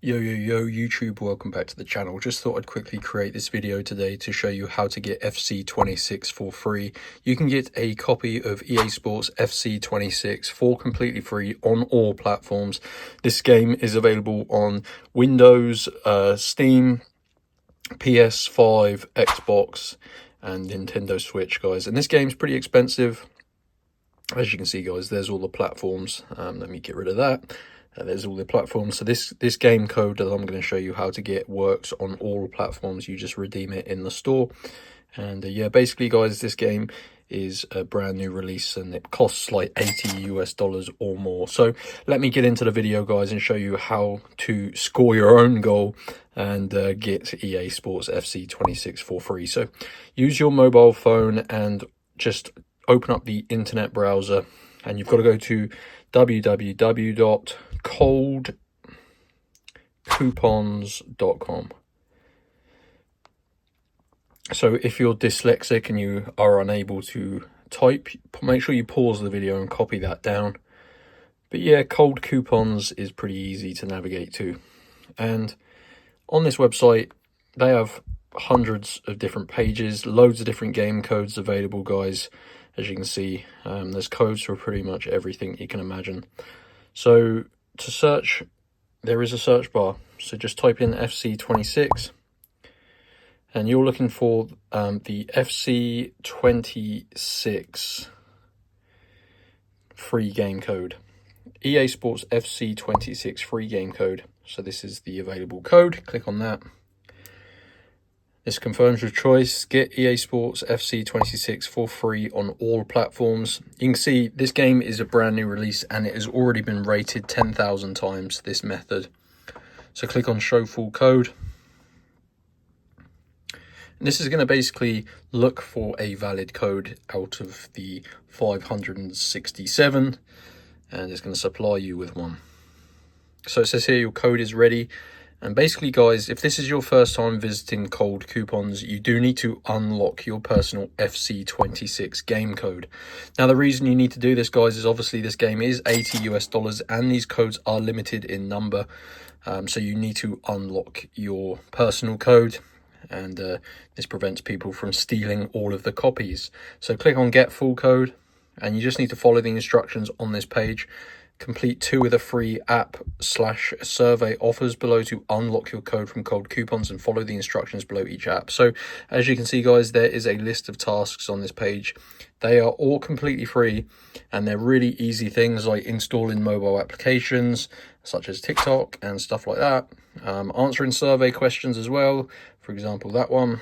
Yo, YouTube, welcome back to the channel. Just thought I'd quickly create this video today to show you how to get FC26 for free. You can get a copy of EA Sports FC26 for completely free on all platforms. This game is available on Windows, Steam, PS5, Xbox, and Nintendo Switch, guys. And this game's pretty expensive. As you can see, guys, there's all the platforms. Let me get rid of that. There's all the platforms. So this game code that I'm going to show you how to get works on all platforms. You just redeem it in the store. And yeah, basically, guys, this game is a brand new release and it costs like $80 or more. So let me get into the video, guys, and show you how to score your own goal and get EA Sports FC26 for free. So use your mobile phone and just open up the internet browser, and you've got to go to www.coldcoupons.com. So if you're dyslexic and you are unable to type, make sure you pause the video and copy that down. But yeah, Cold Coupons is pretty easy to navigate to. And on this website, they have hundreds of different pages, loads of different game codes available, guys. As you can see, there's codes for pretty much everything you can imagine. So to search, there is a search bar. So just type in FC26 and you're looking for the FC26 free game code. EA Sports FC26 free game code. So this is the available code. Click on that. This confirms your choice. Get EA Sports FC26 for free on all platforms. You can see this game is a brand new release and it has already been rated 10,000 times, this method. So click on show full code. And this is going to basically look for a valid code out of the 567 and it's going to supply you with one. So it says here your code is ready. And basically, guys, if this is your first time visiting Cold Coupons, you do need to unlock your personal FC26 game code. Now, the reason you need to do this, guys, is obviously this game is $80 and these codes are limited in number. So you need to unlock your personal code, and this prevents people from stealing all of the copies. So click on Get Full Code, and you just need to follow the instructions on this page. Complete 2 of the free app/survey offers below to unlock your code from Cold Coupons, and follow the instructions below each app. So as you can see, guys, there is a list of tasks on this page. They are all completely free and they're really easy things like installing mobile applications such as TikTok and stuff like that. Answering survey questions as well. For example, that one.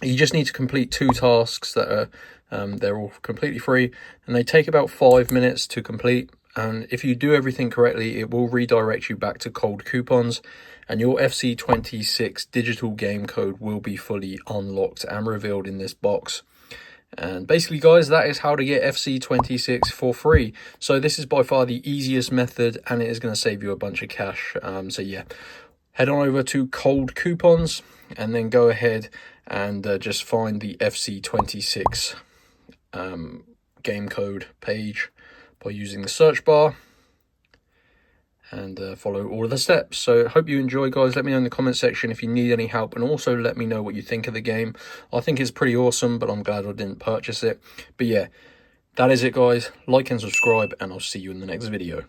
You just need to complete 2 tasks that are they're all completely free and they take about 5 minutes to complete. And if you do everything correctly, it will redirect you back to Cold Coupons and your FC26 digital game code will be fully unlocked and revealed in this box. And basically, guys, that is how to get FC26 for free. So this is by far the easiest method and it is going to save you a bunch of cash. So yeah, head on over to Cold Coupons and then go ahead and just find the FC26 game code page by using the search bar and follow all of the steps. So hope you enjoy, guys. Let me know in the comment section if you need any help, and also let me know what you think of the game. I think it's pretty awesome, but I'm glad I didn't purchase it. But yeah, that is it, guys. Like and subscribe, and I'll see you in the next video.